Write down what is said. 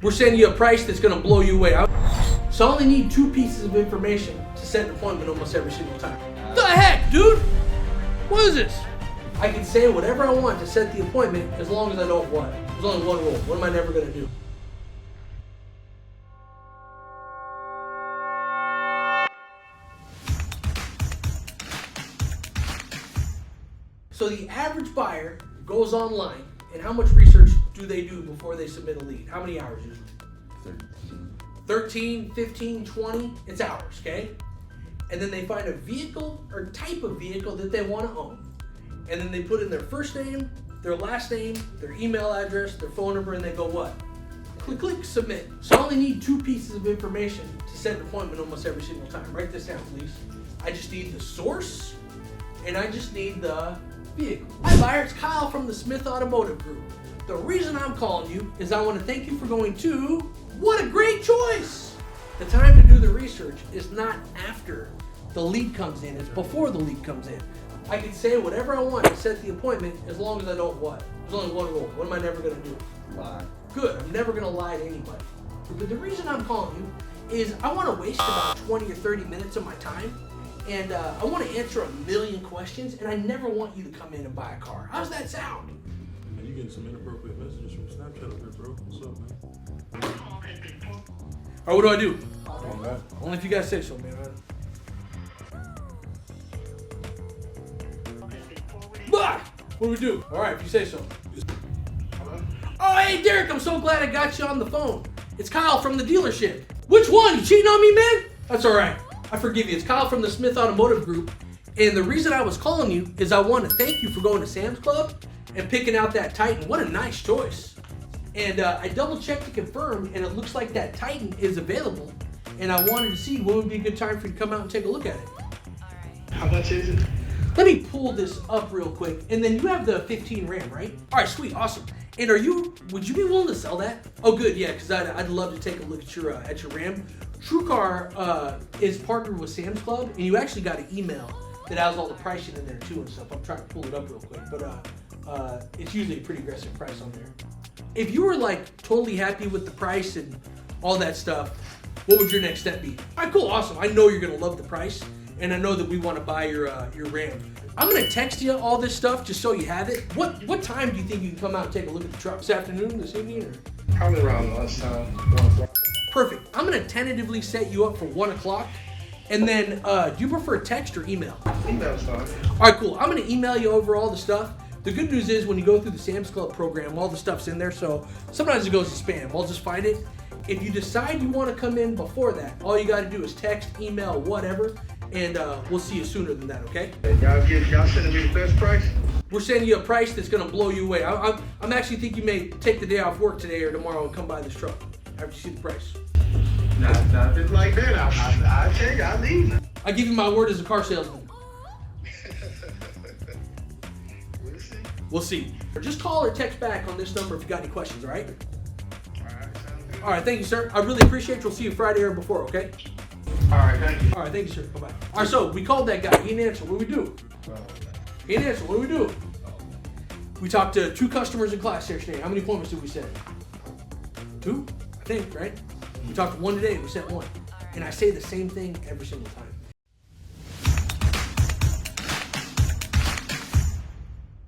We're sending you a price that's gonna blow you away. So I only need 2 pieces of information to set an appointment almost every single time. The heck, dude? What is this? I can say whatever I want to set the appointment as long as I don't what? There's only one rule. What am I never gonna do? So the average buyer goes online, and how much research do they do before they submit a lead? How many hours usually? 13, 15, 20, it's hours, okay? And then they find a vehicle or type of vehicle that they want to own. And then they put in their first name, their last name, their email address, their phone number, and they go what? Click, click, submit. So I only need 2 pieces of information to set an appointment almost every single time. Write this down, please. I just need the source, and I just need the vehicle. Hi buyer, it's Kyle from the Smith Automotive Group. The reason I'm calling you is I want to thank you for going to What a Great Choice! The time to do the research is not after the lead comes in, it's before the lead comes in. I can say whatever I want to set the appointment as long as I don't what? There's only one rule. What am I never going to do? Lie. Good, I'm never going to lie to anybody. But the reason I'm calling you is I want to waste about 20 or 30 minutes of my time, and I want to answer 1,000,000 questions, and I never want you to come in and buy a car. How's that sound? Man, you getting some inappropriate messages from Snapchat up here, bro. What's up, man? All right, what do I do? Okay. Only if you guys say so, man. Bah! What do we do? All right, if you say so. Oh, hey, Derek, I'm so glad I got you on the phone. It's Kyle from the dealership. Which one? You cheating on me, man? That's all right. I forgive you. It's Kyle from the Smith Automotive Group. And the reason I was calling you is I want to thank you for going to Sam's Club and picking out that Titan. What a nice choice. And I double checked to confirm, and it looks like that Titan is available. And I wanted to see when would be a good time for you to come out and take a look at it. How much is it? Let me pull this up real quick. And then you have the 15 RAM, right? All right, sweet, awesome. And would you be willing to sell that? Oh, good, yeah, because I'd love to take a look at your RAM. TrueCar is partnered with Sam's Club, and you actually got an email that has all the pricing in there too and stuff. I'm trying to pull it up real quick, but it's usually a pretty aggressive price on there. If you were like totally happy with the price and all that stuff, what would your next step be? All right, cool, awesome. I know you're gonna love the price, and I know that we want to buy your RAM. I'm gonna text you all this stuff just so you have it. What time do you think you can come out and take a look at the truck? This afternoon, this evening, or? Probably around lunchtime, 1 o'clock. Perfect. I'm gonna tentatively set you up for 1 o'clock. And then, do you prefer text or email? Email's fine. All right, cool. I'm gonna email you over all the stuff. The good news is when you go through the Sam's Club program, all the stuff's in there, so sometimes it goes to spam. I'll just find it. If you decide you want to come in before that, all you got to do is text, email, whatever, and we'll see you sooner than that, okay? Y'all sending me the best price? We're sending you a price that's gonna blow you away. I'm actually think you may take the day off work today or tomorrow and come buy this truck after you see the price. Nah, if it's like that, I'll tell you, I'll leave. I give you my word as a car salesman. We'll see. We'll see. Just call or text back on this number if you got any questions, all right? All right, sounds good. All right, thank you, sir. I really appreciate it. We'll see you Friday or before, okay? All right, thank you. All right, thank you, sir. Bye-bye. All right, so we called that guy. He didn't answer. What do we do? He didn't answer. What do we do? We talked to 2 customers in class here today. How many appointments did we set? 2, I think, right? We talked to 1 today. We set 1. And I say the same thing every single time.